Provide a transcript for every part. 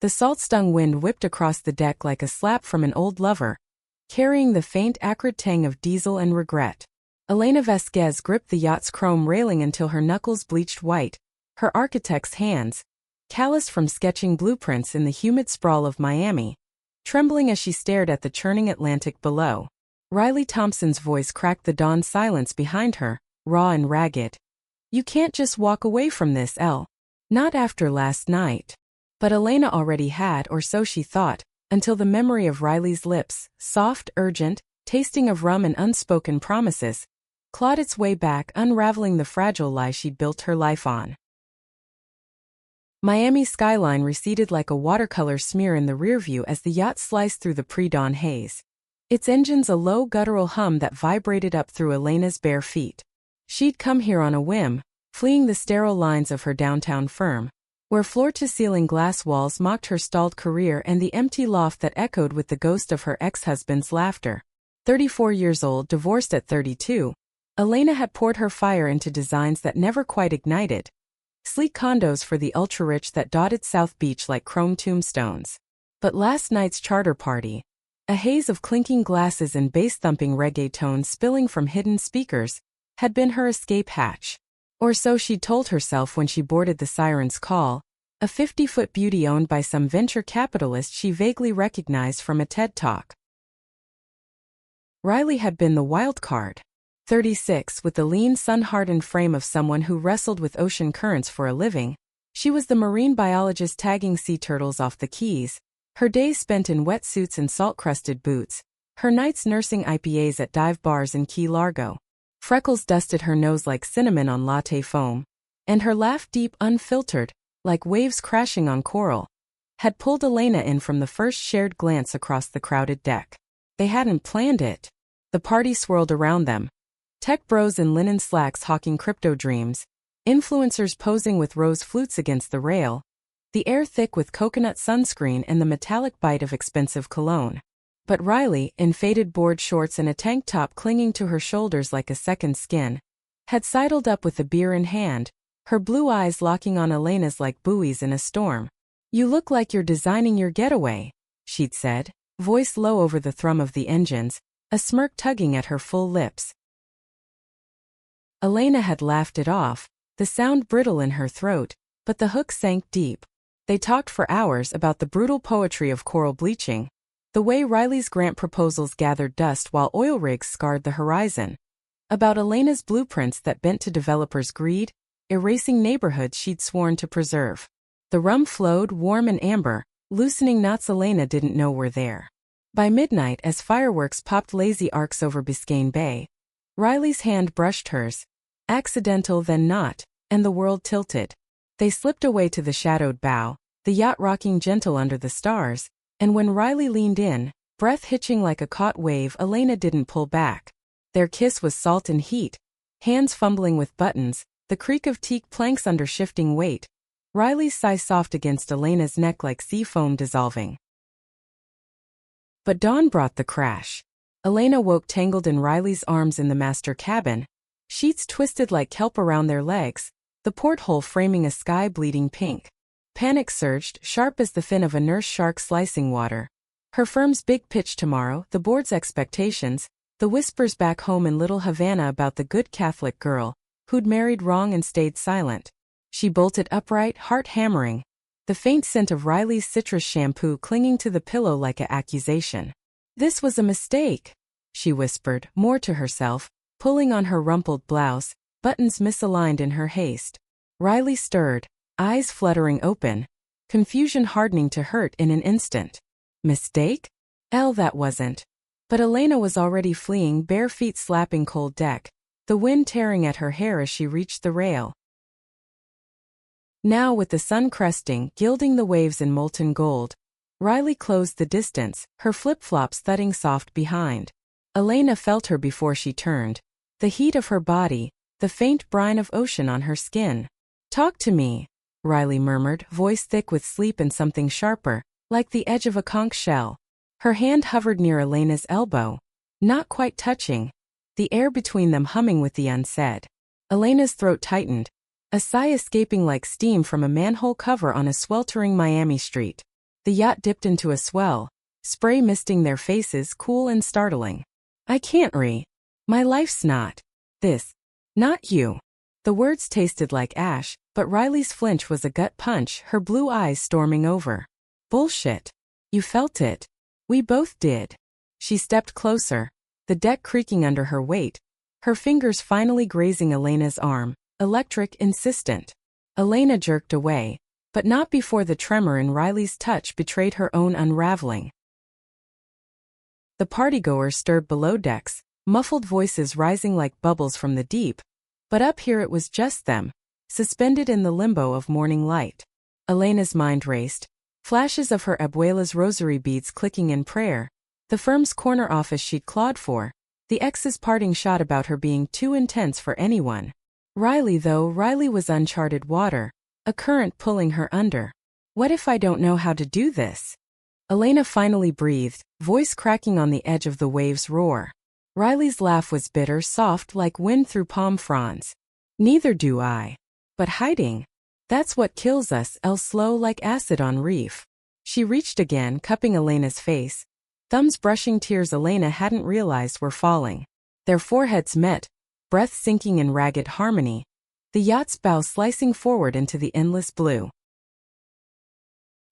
The salt-stung wind whipped across the deck like a slap from an old lover, carrying the faint acrid tang of diesel and regret. Elena Vasquez gripped the yacht's chrome railing until her knuckles bleached white, her architect's hands, calloused from sketching blueprints in the humid sprawl of Miami, trembling as she stared at the churning Atlantic below. Riley Thompson's voice cracked the dawn silence behind her, raw and ragged. "You can't just walk away from this, Elle. Not after last night." But Elena already had, or so she thought, until the memory of Riley's lips, soft, urgent, tasting of rum and unspoken promises, clawed its way back, unraveling the fragile lie she'd built her life on. Miami's skyline receded like a watercolor smear in the rearview as the yacht sliced through the pre-dawn haze. Its engines a low guttural hum that vibrated up through Elena's bare feet. She'd come here on a whim, fleeing the sterile lines of her downtown firm, where floor-to-ceiling glass walls mocked her stalled career and the empty loft that echoed with the ghost of her ex-husband's laughter. 34 years old, divorced at 32, Elena had poured her fire into designs that never quite ignited. Sleek condos for the ultra-rich that dotted South Beach like chrome tombstones. But last night's charter party, a haze of clinking glasses and bass-thumping reggae tones spilling from hidden speakers, had been her escape hatch. Or so she'd told herself when she boarded the Siren's Call, a 50-foot beauty owned by some venture capitalist she vaguely recognized from a TED Talk. Riley had been the wild card. 36, with the lean, sun-hardened frame of someone who wrestled with ocean currents for a living, she was the marine biologist tagging sea turtles off the Keys, her days spent in wetsuits and salt-crusted boots, her nights nursing IPAs at dive bars in Key Largo. Freckles dusted her nose like cinnamon on latte foam, and her laugh, deep, unfiltered, like waves crashing on coral, had pulled Elena in from the first shared glance across the crowded deck. They hadn't planned it. The party swirled around them. Tech bros in linen slacks hawking crypto dreams, influencers posing with rose flutes against the rail, the air thick with coconut sunscreen and the metallic bite of expensive cologne. But Riley, in faded board shorts and a tank top clinging to her shoulders like a second skin, had sidled up with a beer in hand, her blue eyes locking on Elena's like buoys in a storm. "You look like you're designing your getaway," she'd said, voice low over the thrum of the engines, a smirk tugging at her full lips. Elena had laughed it off, the sound brittle in her throat, but the hook sank deep. They talked for hours about the brutal poetry of coral bleaching, the way Riley's grant proposals gathered dust while oil rigs scarred the horizon, about Elena's blueprints that bent to developers' greed, erasing neighborhoods she'd sworn to preserve. The rum flowed, warm and amber, loosening knots Elena didn't know were there. By midnight, as fireworks popped lazy arcs over Biscayne Bay, Riley's hand brushed hers, accidental then not, and the world tilted. They slipped away to the shadowed bow, the yacht rocking gentle under the stars, and when Riley leaned in, breath hitching like a caught wave, Elena didn't pull back. Their kiss was salt and heat, hands fumbling with buttons, the creak of teak planks under shifting weight, Riley's sigh soft against Elena's neck like sea foam dissolving. But dawn brought the crash. Elena woke tangled in Riley's arms in the master cabin, sheets twisted like kelp around their legs, the porthole framing a sky bleeding pink. Panic surged, sharp as the fin of a nurse shark slicing water. Her firm's big pitch tomorrow, the board's expectations, the whispers back home in Little Havana about the good Catholic girl, who'd married wrong and stayed silent. She bolted upright, heart hammering, the faint scent of Riley's citrus shampoo clinging to the pillow like an accusation. "This was a mistake," she whispered, more to herself, pulling on her rumpled blouse, buttons misaligned in her haste. Riley stirred, eyes fluttering open, confusion hardening to hurt in an instant. Mistake? That wasn't. But Elena was already fleeing, bare feet slapping cold deck, the wind tearing at her hair as she reached the rail. Now with the sun cresting, gilding the waves in molten gold, Riley closed the distance, her flip-flops thudding soft behind. Elena felt her before she turned, the heat of her body, the faint brine of ocean on her skin. "Talk to me," Riley murmured, voice thick with sleep and something sharper, like the edge of a conch shell. Her hand hovered near Elena's elbow, not quite touching, the air between them humming with the unsaid. Elena's throat tightened, a sigh escaping like steam from a manhole cover on a sweltering Miami street. The yacht dipped into a swell, spray misting their faces cool and startling. I can't my life's not this. Not you. The words tasted like ash, but Riley's flinch was a gut punch, her blue eyes storming over. Bullshit. You felt it. We both did. She stepped closer, the deck creaking under her weight, her fingers finally grazing Elena's arm, electric, insistent. Elena jerked away, but not before the tremor in Riley's touch betrayed her own unraveling. The partygoers stirred below decks, muffled voices rising like bubbles from the deep, but up here it was just them, suspended in the limbo of morning light. Elena's mind raced, flashes of her abuela's rosary beads clicking in prayer, the firm's corner office she'd clawed for, the ex's parting shot about her being too intense for anyone. Riley was uncharted water, a current pulling her under. What if I don't know how to do this? Elena finally breathed, voice cracking on the edge of the wave's roar. Riley's laugh was bitter, soft like wind through palm fronds. Neither do I. But hiding? That's what kills us, slow like acid on reef. She reached again, cupping Elena's face, thumbs brushing tears Elena hadn't realized were falling. Their foreheads met, breath sinking in ragged harmony, the yacht's bow slicing forward into the endless blue.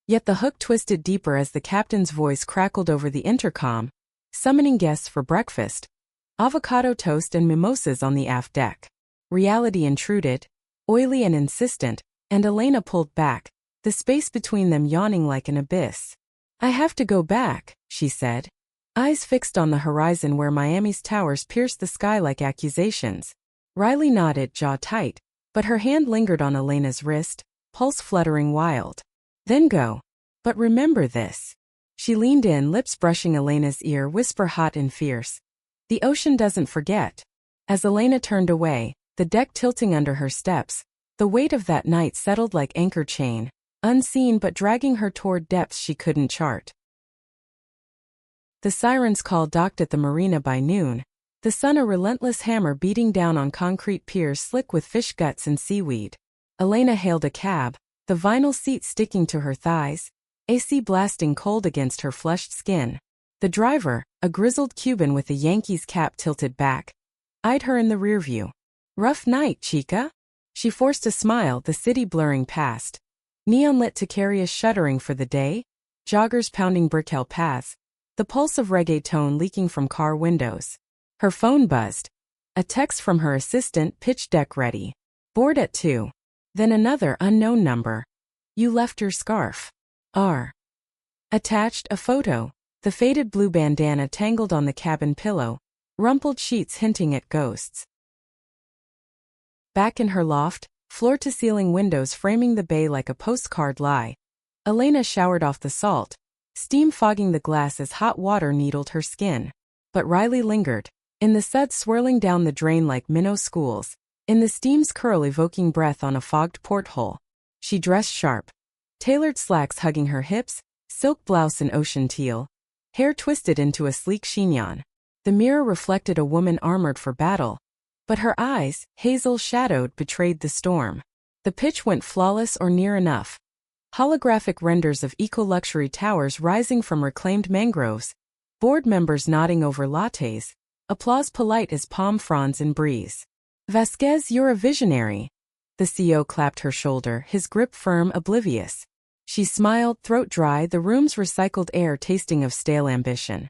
Yet the hook twisted deeper as the captain's voice crackled over the intercom, summoning guests for breakfast. Avocado toast and mimosas on the aft deck. Reality intruded, oily and insistent, and Elena pulled back, the space between them yawning like an abyss. I have to go back, she said, eyes fixed on the horizon where Miami's towers pierced the sky like accusations. Riley nodded, jaw tight, but her hand lingered on Elena's wrist, pulse fluttering wild. Then go. But remember this. She leaned in, lips brushing Elena's ear, whisper hot and fierce. The ocean doesn't forget. As Elena turned away, the deck tilting under her steps, the weight of that night settled like anchor chain, unseen but dragging her toward depths she couldn't chart. The siren's call docked at the marina by noon, the sun a relentless hammer beating down on concrete piers slick with fish guts and seaweed. Elena hailed a cab, the vinyl seat sticking to her thighs, AC blasting cold against her flushed skin. The driver, a grizzled Cuban with a Yankees cap tilted back, eyed her in the rearview. Rough night, chica? She forced a smile, the city blurring past. Neon lit to carry us shuddering for the day, joggers pounding brickell paths, the pulse of reggaeton leaking from car windows. Her phone buzzed. A text from her assistant, pitch deck ready. Board at 2. Then another unknown number. You left your scarf. R. Attached, a photo, the faded blue bandana tangled on the cabin pillow, rumpled sheets hinting at ghosts. Back in her loft, floor-to-ceiling windows framing the bay like a postcard lie, Elena showered off the salt, steam fogging the glass as hot water needled her skin. But Riley lingered, in the suds swirling down the drain like minnow schools, in the steam's curl evoking breath on a fogged porthole. She dressed sharp, tailored slacks hugging her hips, silk blouse in ocean teal, hair twisted into a sleek chignon. The mirror reflected a woman armored for battle, but her eyes, hazel shadowed, betrayed the storm. The pitch went flawless or near enough. Holographic renders of eco-luxury towers rising from reclaimed mangroves, board members nodding over lattes, applause polite as palm fronds in breeze. Vasquez, you're a visionary. The CEO clapped her shoulder, his grip firm, oblivious. She smiled, throat dry, the room's recycled air tasting of stale ambition.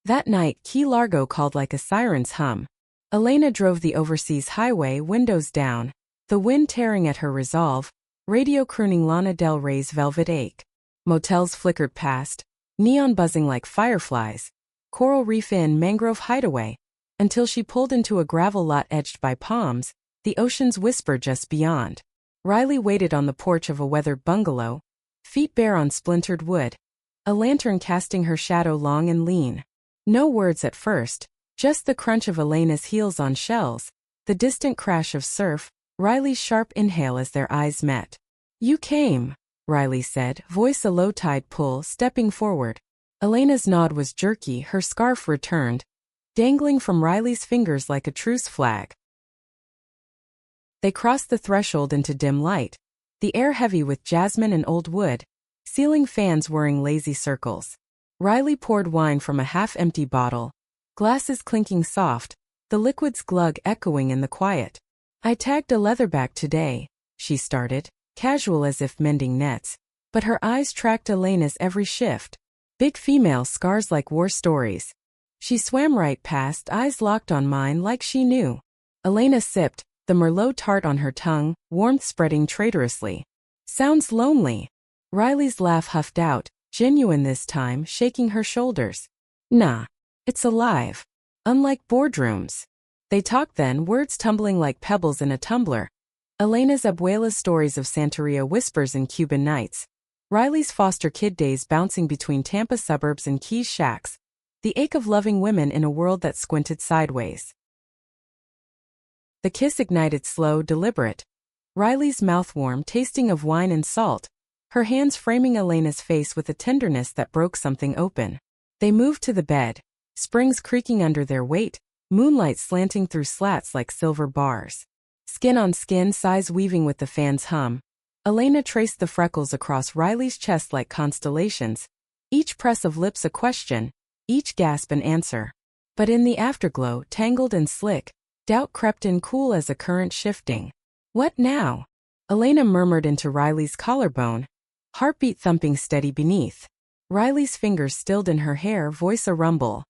That night, Key Largo called like a siren's hum. Elena drove the overseas highway, windows down, the wind tearing at her resolve, radio crooning Lana Del Rey's Velvet Ache. Motels flickered past, neon buzzing like fireflies, coral reef inn, mangrove hideaway, until she pulled into a gravel lot edged by palms, the ocean's whisper just beyond. Riley waited on the porch of a weathered bungalow, feet bare on splintered wood, a lantern casting her shadow long and lean. No words at first, just the crunch of Elena's heels on shells, the distant crash of surf, Riley's sharp inhale as their eyes met. You came, Riley said, voice a low-tide pull, stepping forward. Elena's nod was jerky, her scarf returned, dangling from Riley's fingers like a truce flag. They crossed the threshold into dim light, the air heavy with jasmine and old wood, ceiling fans whirring lazy circles. Riley poured wine from a half-empty bottle, glasses clinking soft, the liquid's glug echoing in the quiet. I tagged a leatherback today, she started, casual as if mending nets, but her eyes tracked Elena's every shift. Big female scars like war stories. She swam right past, eyes locked on mine like she knew. Elena sipped, the Merlot tart on her tongue, warmth spreading traitorously. Sounds lonely. Riley's laugh huffed out, genuine this time, shaking her shoulders. Nah. It's alive. Unlike boardrooms. They talked then, words tumbling like pebbles in a tumbler. Elena's abuela's stories of Santeria whispers in Cuban nights. Riley's foster kid days bouncing between Tampa suburbs and Keys shacks. The ache of loving women in a world that squinted sideways. The kiss ignited slow, deliberate. Riley's mouth warm, tasting of wine and salt, her hands framing Elena's face with a tenderness that broke something open. They moved to the bed, springs creaking under their weight, moonlight slanting through slats like silver bars. Skin on skin, sighs weaving with the fan's hum. Elena traced the freckles across Riley's chest like constellations, each press of lips a question, each gasp an answer. But in the afterglow, tangled and slick, doubt crept in cool as a current shifting. What now? Elena murmured into Riley's collarbone, heartbeat thumping steady beneath. Riley's fingers stilled in her hair, voice a rumble.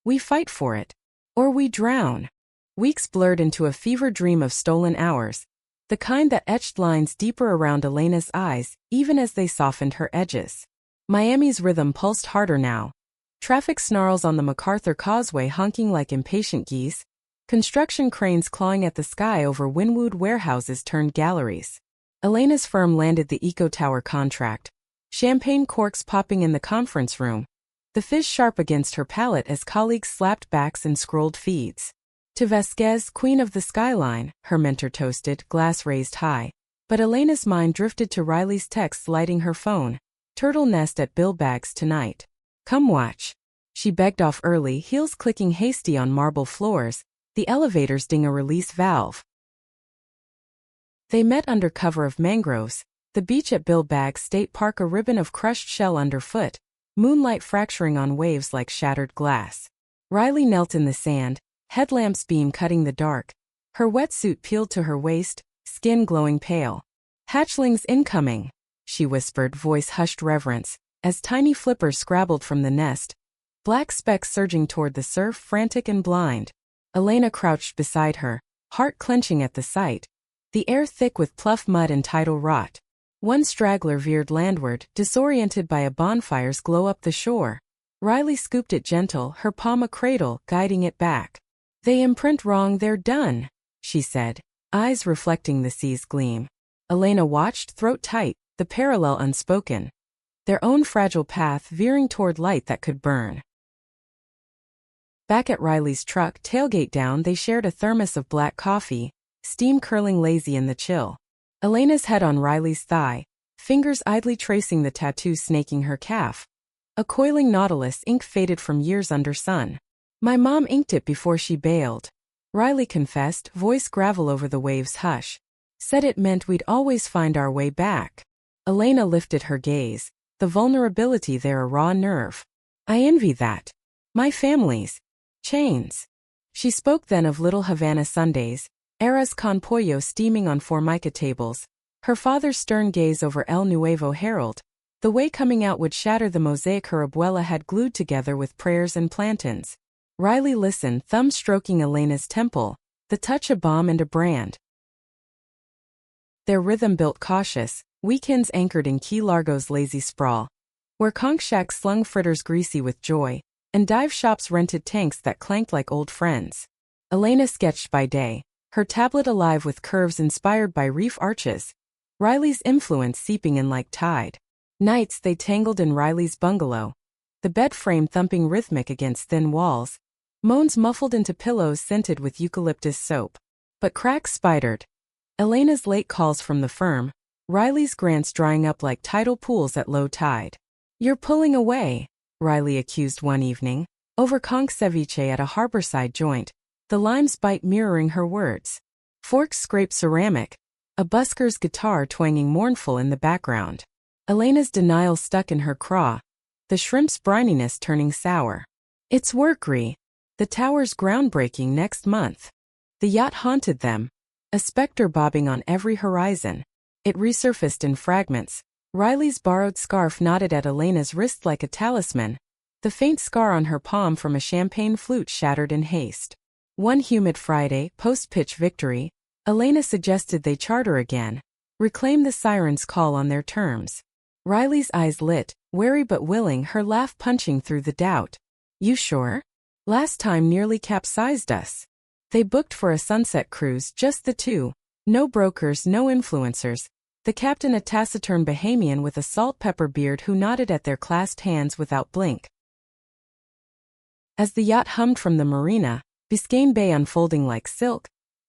We fight for it. Or we drown. Weeks blurred into a fever dream of stolen hours, the kind that etched lines deeper around Elena's eyes, even as they softened her edges. Miami's rhythm pulsed harder now. Traffic snarls on the MacArthur Causeway honking like impatient geese, construction cranes clawing at the sky over windward warehouses turned galleries. Elena's firm landed the Eco Tower contract, champagne corks popping in the conference room, the fizz sharp against her palate as colleagues slapped backs and scrolled feeds. To Vasquez, queen of the skyline, her mentor toasted, glass raised high. But Elena's mind drifted to Riley's texts lighting her phone. Turtle nest at Bill Baggs tonight. Come watch. She begged off early, heels clicking hasty on marble floors, the elevators ding a release valve. They met under cover of mangroves, the beach at Bill Baggs State Park a ribbon of crushed shell underfoot, moonlight fracturing on waves like shattered glass. Riley knelt in the sand, headlamp's beam cutting the dark, her wetsuit peeled to her waist, skin glowing pale. Hatchlings incoming, she whispered, voice hushed reverence, as tiny flippers scrabbled from the nest, black specks surging toward the surf, frantic and blind. Elena crouched beside her, heart clenching at the sight, the air thick with pluff mud and tidal rot. One straggler veered landward, disoriented by a bonfire's glow up the shore. Riley scooped it gentle, her palm a cradle, guiding it back. They imprint wrong, they're done, she said, eyes reflecting the sea's gleam. Elena watched, throat tight, the parallel unspoken. Their own fragile path veering toward light that could burn. Back at Riley's truck, tailgate down, they shared a thermos of black coffee, steam curling lazy in the chill. Elena's head on Riley's thigh, fingers idly tracing the tattoo snaking her calf. A coiling nautilus, ink faded from years under sun. My mom inked it before she bailed. Riley confessed, voice gravel over the waves' hush. Said it meant we'd always find our way back. Elena lifted her gaze, the vulnerability there a raw nerve. I envy that. My family's chains. She spoke then of little Havana Sundays, Arroz con pollo steaming on formica tables, her father's stern gaze over El Nuevo Herald, the way coming out would shatter the mosaic her abuela had glued together with prayers and plantains. Riley listened, thumb stroking Elena's temple, the touch a balm and a brand. Their rhythm built cautious, weekends anchored in Key Largo's lazy sprawl, where conch shacks slung fritters greasy with joy, and dive shops rented tanks that clanked like old friends. Elena sketched by day, her tablet alive with curves inspired by reef arches, Riley's influence seeping in like tide. Nights they tangled in Riley's bungalow, the bed frame thumping rhythmic against thin walls, moans muffled into pillows scented with eucalyptus soap. But cracks spidered. Elena's late calls from the firm, Riley's grants drying up like tidal pools at low tide. You're pulling away, Riley accused one evening, over conch ceviche at a harborside joint, the lime's bite mirroring her words. Forks scraped ceramic, a busker's guitar twanging mournful in the background. Elena's denial stuck in her craw, the shrimp's brininess turning sour. It's workery. The tower's groundbreaking next month. The yacht haunted them, a specter bobbing on every horizon. It resurfaced in fragments. Riley's borrowed scarf knotted at Elena's wrist like a talisman, the faint scar on her palm from a champagne flute shattered in haste. One humid Friday, post-pitch victory, Elena suggested they charter again, reclaim the siren's call on their terms. Riley's eyes lit, wary but willing, her laugh punching through the doubt. You sure? Last time nearly capsized us. They booked for a sunset cruise, just the two. No brokers, no influencers. The captain a taciturn Bahamian with a salt-pepper beard who nodded at their clasped hands without blink. As the yacht hummed from the marina, Biscayne Bay unfolding like silk,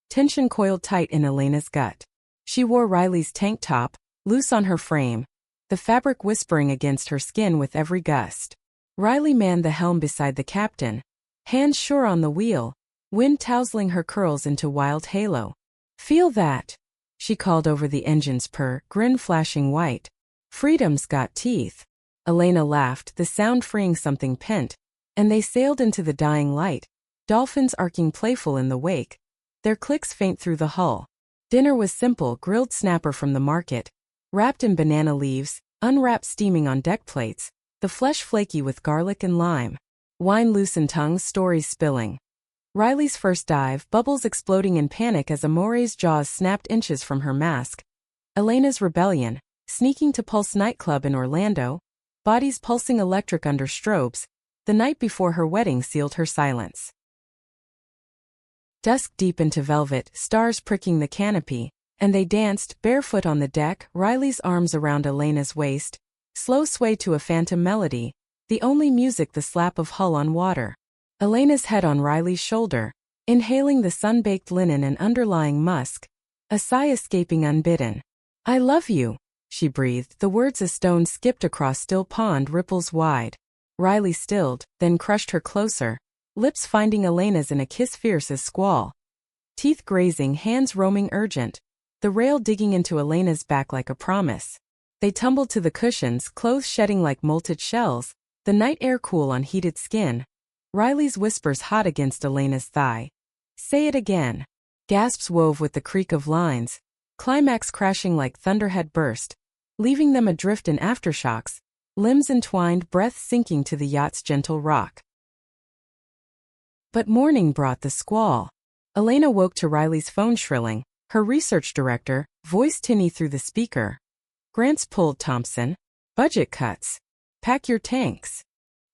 tension coiled tight in Elena's gut. She wore Riley's tank top, loose on her frame, the fabric whispering against her skin with every gust. Riley manned the helm beside the captain, hands sure on the wheel, wind tousling her curls into wild halo. Feel that? She called over the engine's purr, grin flashing white. Freedom's got teeth. Elena laughed, the sound freeing something pent, and they sailed into the dying light, dolphins arcing playful in the wake, their clicks faint through the hull. Dinner was simple, grilled snapper from the market, wrapped in banana leaves, unwrapped steaming on deck plates, the flesh flaky with garlic and lime. Wine loosened tongues, stories spilling. Riley's first dive, bubbles exploding in panic as Amore's jaws snapped inches from her mask. Elena's rebellion, sneaking to Pulse nightclub in Orlando, bodies pulsing electric under strobes, the night before her wedding sealed her silence. Dusk deep into velvet, stars pricking the canopy, and they danced, barefoot on the deck, Riley's arms around Elena's waist, slow sway to a phantom melody, the only music the slap of hull on water. Elena's head on Riley's shoulder, inhaling the sun-baked linen and underlying musk, a sigh escaping unbidden. I love you, she breathed, the words a stone skipped across still pond ripples wide. Riley stilled, then crushed her closer, lips finding Elena's in a kiss fierce as squall. Teeth grazing, hands roaming urgent, the rail digging into Elena's back like a promise. They tumbled to the cushions, clothes shedding like molted shells, the night air cool on heated skin. Riley's whispers hot against Elena's thigh. Say it again. Gasps wove with the creak of lines, climax crashing like thunderhead burst, leaving them adrift in aftershocks, limbs entwined, breath sinking to the yacht's gentle rock. But morning brought the squall. Elena woke to Riley's phone shrilling, her research director, voice tinny through the speaker. Grants pulled, Thompson. Budget cuts. Pack your tanks.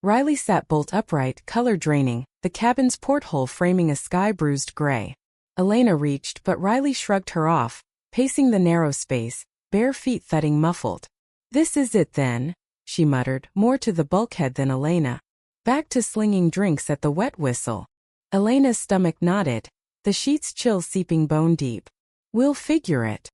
Riley sat bolt upright, color draining, the cabin's porthole framing a sky-bruised gray. Elena reached, but Riley shrugged her off, pacing the narrow space, bare feet thudding muffled. This is it then, she muttered, more to the bulkhead than Elena. Back to slinging drinks at the wet whistle. Elena's stomach knotted, the sheets chill seeping bone deep. We'll figure it.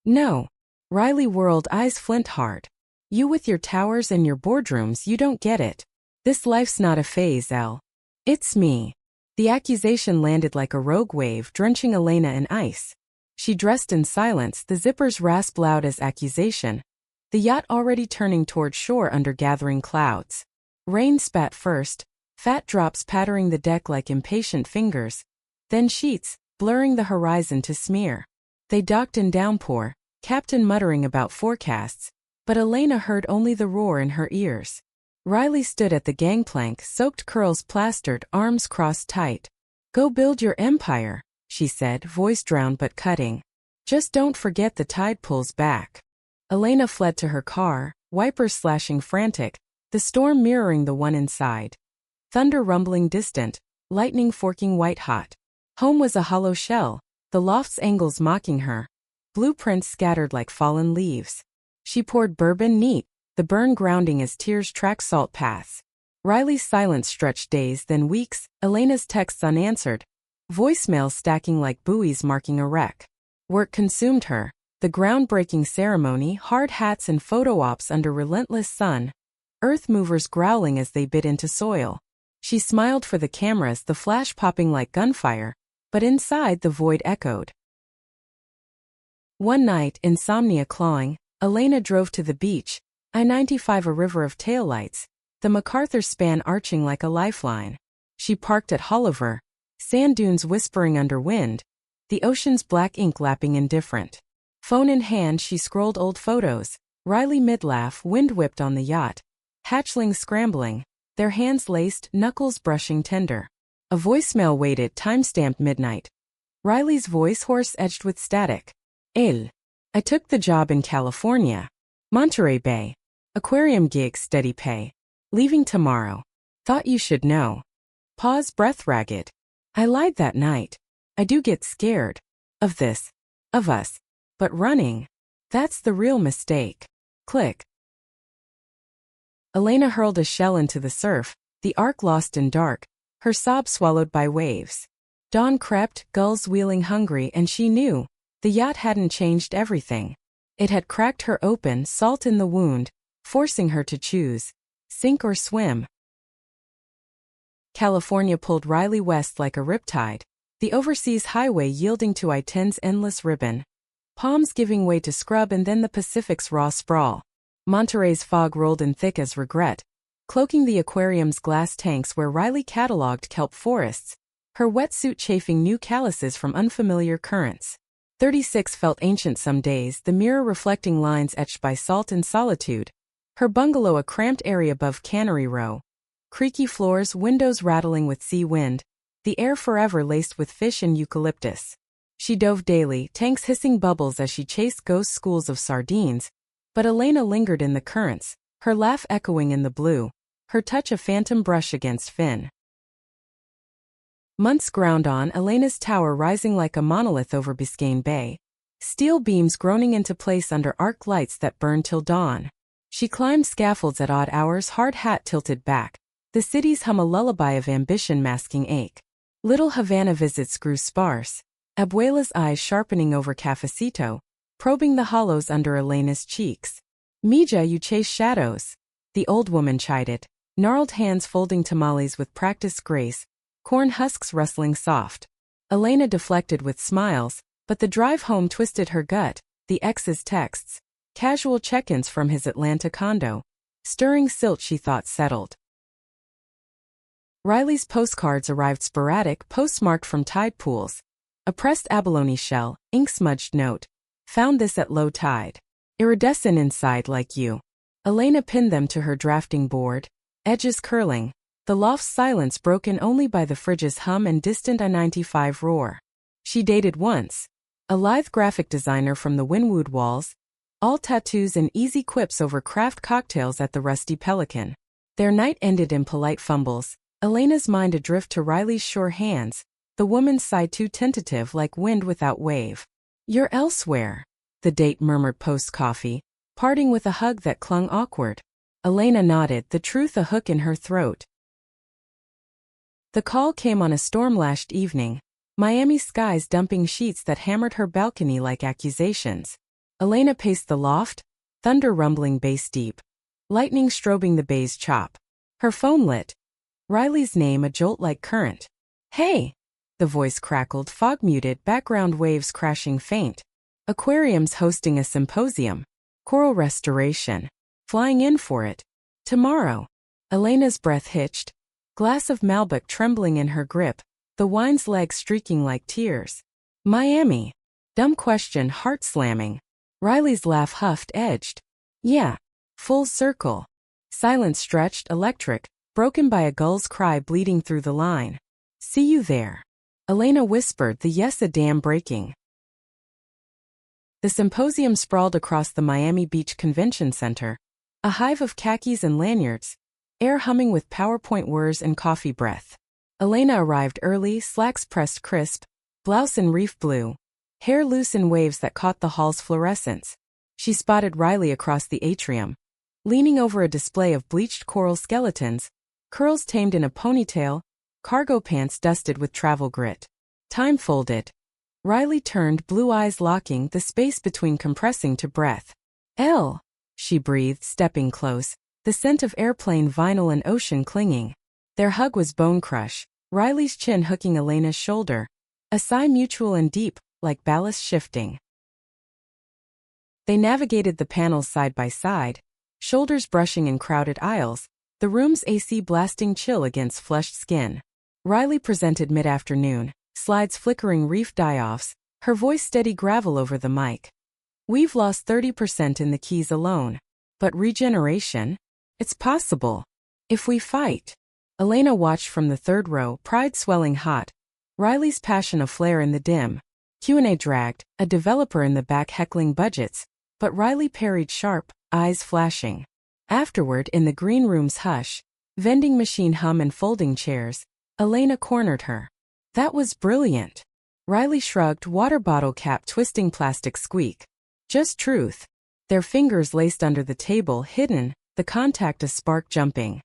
No. Riley whirled, eyes flint hard. You with your towers and your boardrooms, you don't get it. This life's not a phase, Elle. It's me. The accusation landed like a rogue wave, drenching Elena in ice. She dressed in silence, the zippers rasped loud as accusation. The yacht already turning toward shore under gathering clouds. Rain spat first, fat drops pattering the deck like impatient fingers. Then sheets, blurring the horizon to smear. They docked in downpour, captain muttering about forecasts, but Elena heard only the roar in her ears. Riley stood at the gangplank, soaked curls plastered, arms crossed tight. Go build your empire, she said, voice drowned but cutting. Just don't forget the tide pulls back. Elena fled to her car, wipers slashing frantic, the storm mirroring the one inside. Thunder rumbling distant, lightning forking white-hot. Home was a hollow shell, the loft's angles mocking her. Blueprints scattered like fallen leaves. She poured bourbon neat, the burn grounding as tears track salt paths. Riley's silence stretched days, then weeks, Elena's texts unanswered. Voicemails stacking like buoys marking a wreck. Work consumed her, the groundbreaking ceremony, hard hats and photo ops under relentless sun. Earth movers growling as they bit into soil. She smiled for the cameras, the flash popping like gunfire, but inside the void echoed. One night, insomnia clawing, Elena drove to the beach, I-95 a river of taillights, the MacArthur span arching like a lifeline. She parked at Holliver, sand dunes whispering under wind, the ocean's black ink lapping indifferent. Phone in hand she scrolled old photos, Riley mid-laugh wind-whipped on the yacht, hatchlings scrambling, their hands laced, knuckles brushing tender. A voicemail waited, time-stamped midnight. Riley's voice hoarse-edged with static. I took the job in California. Monterey Bay. Aquarium gig, steady pay. Leaving tomorrow. Thought you should know. Pause, breath ragged. I lied that night. I do get scared. Of this. Of us. But running. That's the real mistake. Click. Elena hurled a shell into the surf, the ark lost in dark, her sob swallowed by waves. Dawn crept, gulls wheeling hungry, and she knew the yacht hadn't changed everything. It had cracked her open, salt in the wound, forcing her to choose, sink or swim. California pulled Riley west like a riptide, the overseas highway yielding to I-10's endless ribbon. Palms giving way to scrub and then the Pacific's raw sprawl. Monterey's fog rolled in thick as regret, cloaking the aquarium's glass tanks where Riley cataloged kelp forests, her wetsuit chafing new calluses from unfamiliar currents. 36 felt ancient some days, the mirror reflecting lines etched by salt and solitude. Her bungalow a cramped area above Cannery Row. Creaky floors, windows rattling with sea wind, the air forever laced with fish and eucalyptus. She dove daily, tanks hissing bubbles as she chased ghost schools of sardines, but Elena lingered in the currents, her laugh echoing in the blue, her touch a phantom brush against fin. Months ground on, Elena's tower rising like a monolith over Biscayne Bay, steel beams groaning into place under arc lights that burned till dawn. She climbed scaffolds at odd hours, hard hat tilted back, the city's hum a lullaby of ambition masking ache. Little Havana visits grew sparse, Abuela's eyes sharpening over cafecito, probing the hollows under Elena's cheeks. Mija, you chase shadows, the old woman chided, gnarled hands folding tamales with practiced grace, corn husks rustling soft. Elena deflected with smiles, but the drive home twisted her gut, the ex's texts, casual check-ins from his Atlanta condo, stirring silt she thought settled. Riley's postcards arrived sporadic, postmarked from tide pools. A pressed abalone shell, ink-smudged note. Found this at low tide. Iridescent inside like you. Elena pinned them to her drafting board, edges curling, the loft's silence broken only by the fridge's hum and distant I-95 roar. She dated once. A lithe graphic designer from the Wynwood walls, all tattoos and easy quips over craft cocktails at the Rusty Pelican. Their night ended in polite fumbles, Elena's mind adrift to Riley's sure hands, the woman's side too tentative like wind without wave. You're elsewhere, the date murmured post-coffee, parting with a hug that clung awkward. Elena nodded, the truth a hook in her throat. The call came on a storm-lashed evening, Miami skies dumping sheets that hammered her balcony like accusations. Elena paced the loft, thunder rumbling bass deep, lightning strobing the bay's chop. Her phone lit. Riley's name a jolt like current. Hey! The voice crackled, fog muted, background waves crashing faint. Aquariums hosting a symposium. Coral restoration. Flying in for it. Tomorrow. Elena's breath hitched. Glass of Malbec trembling in her grip, the wine's legs streaking like tears. Miami. Dumb question, heart slamming. Riley's laugh huffed, edged. Yeah. Full circle. Silence stretched, electric, broken by a gull's cry bleeding through the line. See you there. Elena whispered, the yes a damn breaking. The symposium sprawled across the Miami Beach Convention Center, a hive of khakis and lanyards, air humming with PowerPoint whirs and coffee breath. Elena arrived early, slacks pressed crisp, blouse in reef blue, hair loose in waves that caught the hall's fluorescence. She spotted Riley across the atrium, leaning over a display of bleached coral skeletons, curls tamed in a ponytail, cargo pants dusted with travel grit. Time folded. Riley turned, blue eyes locking, the space between compressing to breath. She breathed, stepping close, the scent of airplane vinyl and ocean clinging. Their hug was bone crush, Riley's chin hooking Elena's shoulder, a sigh mutual and deep, like ballast shifting. They navigated the panels side by side, shoulders brushing in crowded aisles, the room's AC blasting chill against flushed skin. Riley presented mid-afternoon, slides flickering reef die-offs, her voice steady gravel over the mic. We've lost 30% in the keys alone. But regeneration? It's possible. If we fight. Elena watched from the third row, pride swelling hot. Riley's passion aflare in the dim. Q&A dragged, a developer in the back heckling budgets, but Riley parried sharp, eyes flashing. Afterward, in the green room's hush, vending machine hum and folding chairs, Elena cornered her. That was brilliant. Riley shrugged, water bottle cap twisting plastic squeak. Just truth. Their fingers laced under the table, hidden, the contact a spark jumping.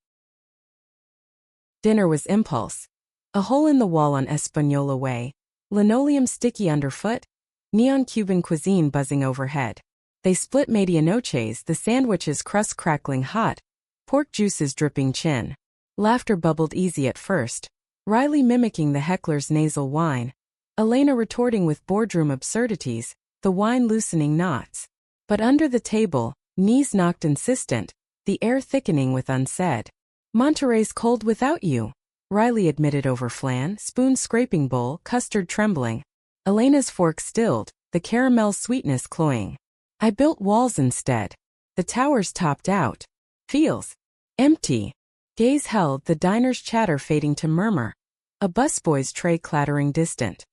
Dinner was impulse. A hole in the wall on Espanola Way, linoleum sticky underfoot, neon Cuban cuisine buzzing overhead. They split medianoches, the sandwiches crust crackling hot, pork juices dripping chin. Laughter bubbled easy at first, Riley mimicking the heckler's nasal whine, Elena retorting with boardroom absurdities, the wine loosening knots. But under the table, knees knocked insistent, the air thickening with unsaid. Monterey's cold without you, Riley admitted over flan, spoon scraping bowl, custard trembling. Elena's fork stilled, the caramel sweetness cloying. I built walls instead. The towers topped out. Feels empty. Gaze held, the diner's chatter fading to murmur. A busboy's tray clattering distant.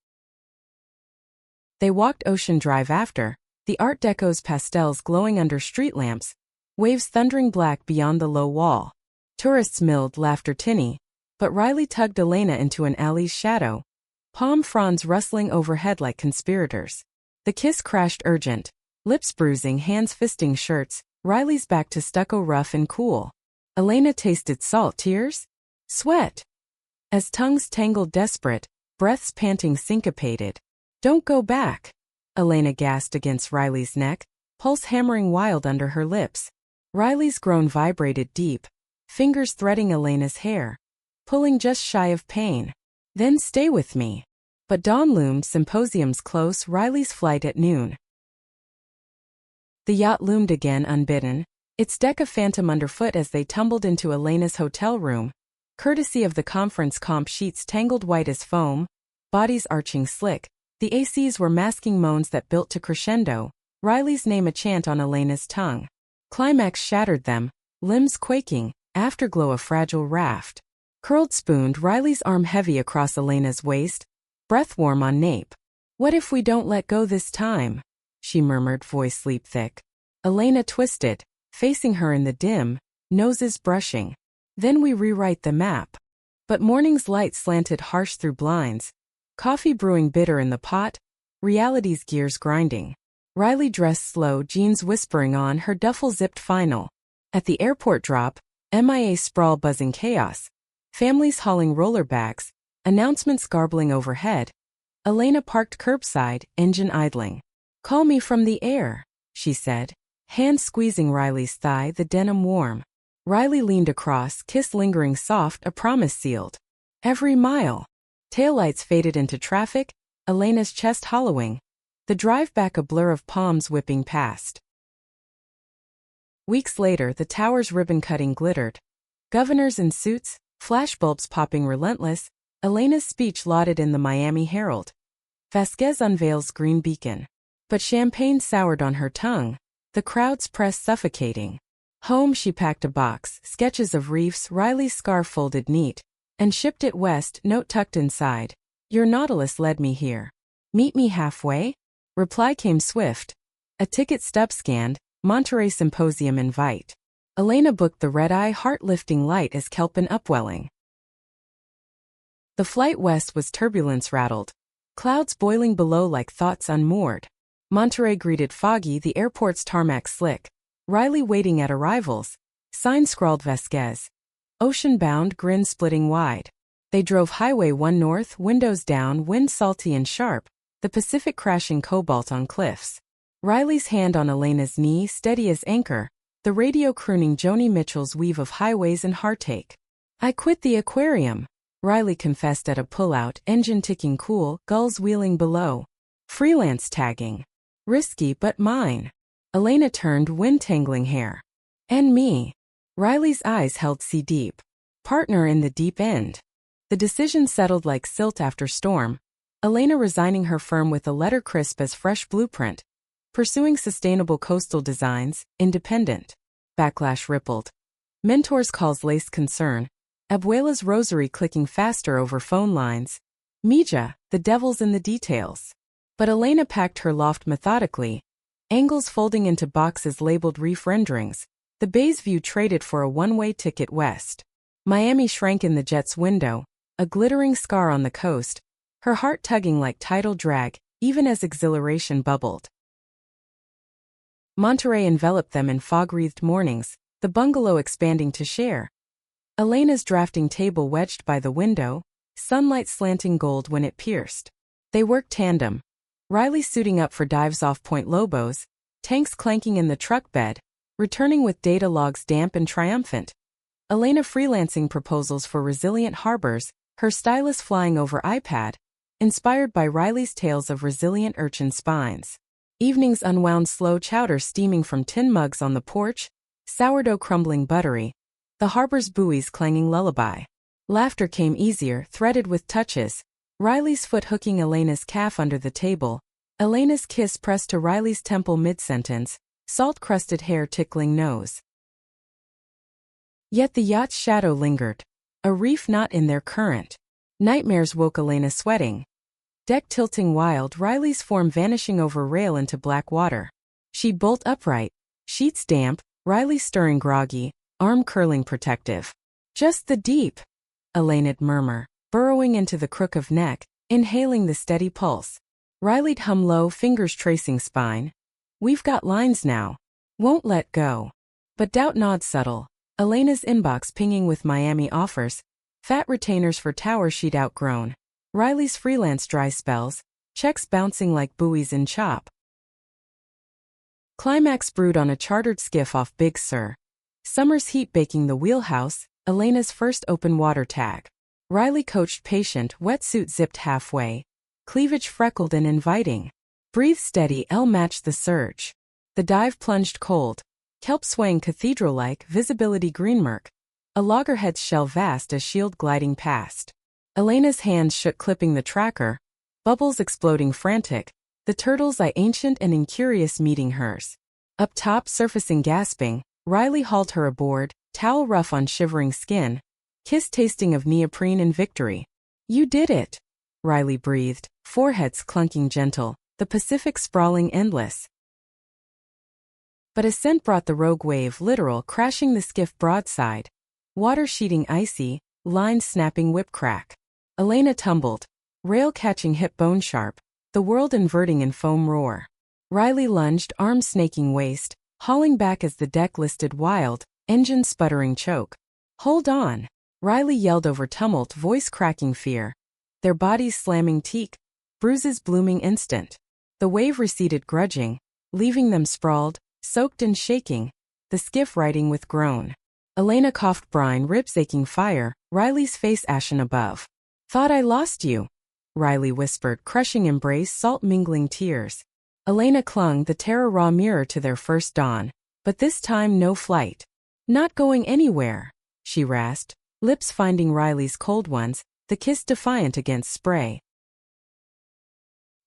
They walked Ocean Drive after, the Art Deco's pastels glowing under street lamps, waves thundering black beyond the low wall. Tourists milled, laughter tinny, but Riley tugged Elena into an alley's shadow, palm fronds rustling overhead like conspirators. The kiss crashed urgent, lips bruising, hands fisting shirts, Riley's back to stucco rough and cool. Elena tasted salt, tears, sweat. As tongues tangled desperate, breaths panting syncopated. Don't go back. Elena gasped against Riley's neck, pulse hammering wild under her lips. Riley's groan vibrated deep, fingers threading Elena's hair, pulling just shy of pain. Then stay with me. But dawn loomed, symposiums close, Riley's flight at noon. The yacht loomed again unbidden, its deck a phantom underfoot as they tumbled into Elena's hotel room, courtesy of the conference comp sheets tangled white as foam, bodies arching slick. The ACs were masking moans that built to crescendo, Riley's name a chant on Elena's tongue. Climax shattered them, limbs quaking, afterglow a fragile raft. Curled spooned, Riley's arm heavy across Elena's waist, breath warm on nape. What if we don't let go this time? She murmured, voice sleep thick. Elena twisted, facing her in the dim, noses brushing. Then we rewrite the map. But morning's light slanted harsh through blinds, coffee brewing bitter in the pot, reality's gears grinding. Riley dressed slow, jeans whispering on, her duffel zipped final. At the airport drop, MIA sprawl buzzing chaos. Families hauling roller bags, announcements garbling overhead. Elena parked curbside, engine idling. Call me from the air, she said, hand squeezing Riley's thigh, the denim warm. Riley leaned across, kiss lingering soft, a promise sealed. Every mile. Taillights faded into traffic, Elena's chest hollowing. The drive back a blur of palms whipping past. Weeks later, the tower's ribbon-cutting glittered. Governors in suits, flashbulbs popping relentless, Elena's speech lauded in the Miami Herald. Vasquez unveils green beacon. But champagne soured on her tongue, the crowd's press suffocating. Home she packed a box, sketches of reefs, Riley's scarf folded neat, and shipped it west, note tucked inside. Your Nautilus led me here. Meet me halfway? Reply came swift. A ticket stub scanned, Monterey Symposium invite. Elena booked the red-eye, heart-lifting light as kelpin upwelling. The flight west was turbulence rattled, clouds boiling below like thoughts unmoored. Monterey greeted foggy, the airport's tarmac slick. Riley waiting at arrivals. Sign scrawled Vasquez. Ocean-bound, grin splitting wide. They drove Highway 1 north, windows down, wind salty and sharp, the Pacific crashing cobalt on cliffs. Riley's hand on Elena's knee, steady as anchor, the radio crooning Joni Mitchell's weave of highways and heartache. I quit the aquarium, Riley confessed at a pullout, engine ticking cool, gulls wheeling below. Freelance tagging. Risky but mine. Elena turned, wind-tangling hair. And me. Riley's eyes held sea-deep. Partner in the deep end. The decision settled like silt after storm. Elena resigning her firm with a letter crisp as fresh blueprint. Pursuing sustainable coastal designs, independent. Backlash rippled. Mentors calls laced concern. Abuela's rosary clicking faster over phone lines. Mija, the devil's in the details. But Elena packed her loft methodically. Angles folding into boxes labeled reef renderings. The bay's view traded for a one-way ticket west. Miami shrank in the jet's window, a glittering scar on the coast, her heart tugging like tidal drag, even as exhilaration bubbled. Monterey enveloped them in fog-wreathed mornings, the bungalow expanding to share. Elena's drafting table wedged by the window, sunlight slanting gold when it pierced. They worked tandem. Riley suiting up for dives off Point Lobos, tanks clanking in the truck bed, returning with data logs damp and triumphant. Elena freelancing proposals for resilient harbors, her stylus flying over iPad, inspired by Riley's tales of resilient urchin spines. Evenings unwound slow chowder steaming from tin mugs on the porch, sourdough crumbling buttery, the harbor's buoys clanging lullaby. Laughter came easier, threaded with touches, Riley's foot hooking Elena's calf under the table, Elena's kiss pressed to Riley's temple mid-sentence, salt-crusted hair tickling nose. Yet the yacht's shadow lingered, a reef not in their current. Nightmares woke Elena sweating. Deck tilting wild, Riley's form vanishing over rail into black water. She'd bolt upright, sheets damp, Riley stirring groggy, arm curling protective. Just the deep, Elena'd murmur, burrowing into the crook of neck, inhaling the steady pulse. Riley'd hum low, fingers tracing spine. We've got lines now. Won't let go. But doubt nods subtle. Elena's inbox pinging with Miami offers. Fat retainers for towers she'd outgrown. Riley's freelance dry spells. Checks bouncing like buoys in chop. Climax brewed on a chartered skiff off Big Sur. Summer's heat baking the wheelhouse. Elena's first open water tag. Riley coached patient, wetsuit zipped halfway. Cleavage freckled and inviting. Breathe steady, Elle matched the surge. The dive plunged cold. Kelp swaying cathedral-like, visibility greenmurk. A loggerhead's shell vast as shield gliding past. Elena's hands shook clipping the tracker. Bubbles exploding frantic. The turtle's eye ancient and incurious meeting hers. Up top surfacing gasping, Riley hauled her aboard, towel rough on shivering skin. Kiss tasting of neoprene in victory. You did it, Riley breathed, foreheads clunking gentle, the Pacific sprawling endless. But ascent brought the rogue wave literal crashing the skiff broadside. Water sheeting icy, lines snapping whip crack. Elena tumbled, rail catching hip bone sharp, the world inverting in foam roar. Riley lunged, arms snaking waist, hauling back as the deck listed wild, engine sputtering choke. Hold on, Riley yelled over tumult, voice cracking fear. Their bodies slamming teak, bruises blooming instant. The wave receded grudging, leaving them sprawled, soaked and shaking, the skiff riding with groan. Elena coughed brine, ribs aching fire, Riley's face ashen above. Thought I lost you, Riley whispered, crushing embrace, salt mingling tears. Elena clung, the terror raw mirror to their first dawn, but this time no flight. Not going anywhere, she rasped, lips finding Riley's cold ones, the kiss defiant against spray.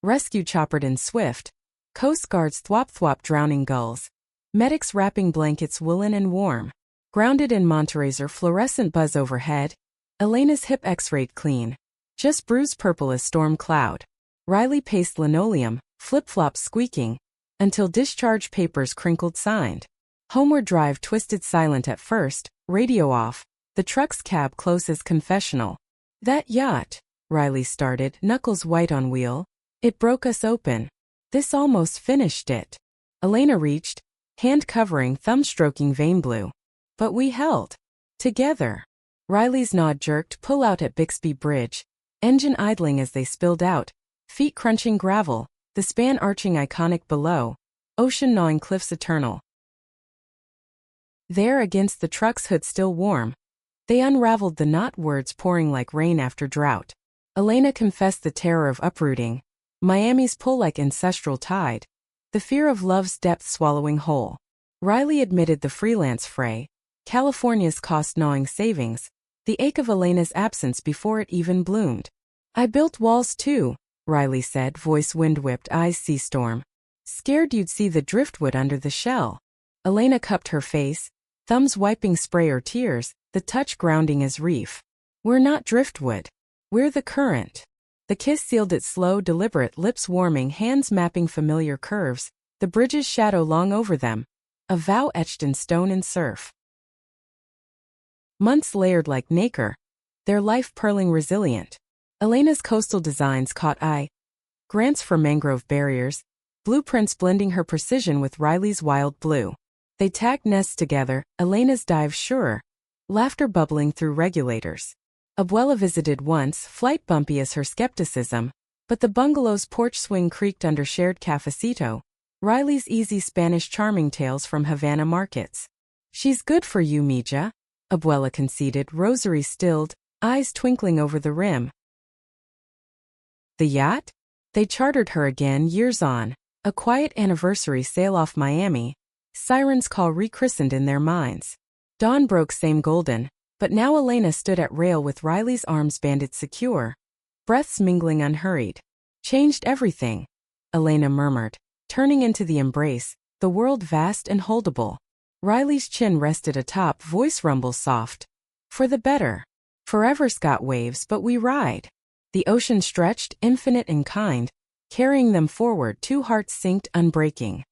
Rescue choppered and swift. Coast Guards thwop drowning gulls. Medics wrapping blankets woolen and warm. Grounded in Monterey's fluorescent buzz overhead. Elena's hip x-rayed clean. Just bruise purple as storm cloud. Riley paced linoleum, flip-flops squeaking. Until discharge papers crinkled signed. Homeward drive twisted silent at first, radio off. The truck's cab close as confessional. That yacht, Riley started, knuckles white on wheel. It broke us open. This almost finished it. Elena reached, hand covering, thumb stroking vein blue. But we held. Together. Riley's nod jerked, pull out at Bixby Bridge. Engine idling as they spilled out. Feet crunching gravel, the span arching iconic below. Ocean gnawing cliffs eternal. There against the truck's hood still warm. They unraveled the knot, words pouring like rain after drought. Elena confessed the terror of uprooting. Miami's pull like ancestral tide. The fear of love's depth swallowing whole. Riley admitted the freelance fray, California's cost-gnawing savings, the ache of Elena's absence before it even bloomed. I built walls too, Riley said, voice wind-whipped, eyes sea-storm. Scared you'd see the driftwood under the shell. Elena cupped her face, thumbs wiping spray or tears, the touch grounding as reef. We're not driftwood. We're the current. The kiss sealed it, slow, deliberate, lips warming, hands mapping familiar curves, the bridge's shadow long over them. A vow etched in stone and surf. Months layered like nacre, their life purling resilient. Elena's coastal designs caught eye. Grants for mangrove barriers, blueprints blending her precision with Riley's wild blue. They tagged nests together, Elena's dive surer, laughter bubbling through regulators. Abuela visited once, flight bumpy as her skepticism, but the bungalow's porch swing creaked under shared cafecito. Riley's easy Spanish charming tales from Havana markets. She's good for you, Mija, Abuela conceded, rosary stilled, eyes twinkling over the rim. The yacht? They chartered her again years on, a quiet anniversary sail off Miami, sirens call rechristened in their minds. Dawn broke same golden, but now Elena stood at rail with Riley's arms banded secure, breaths mingling unhurried. Changed everything, Elena murmured, turning into the embrace, the world vast and holdable. Riley's chin rested atop, voice rumble soft. For the better. Forever's got waves but we ride. The ocean stretched, infinite and kind, carrying them forward, two hearts synced, unbreaking.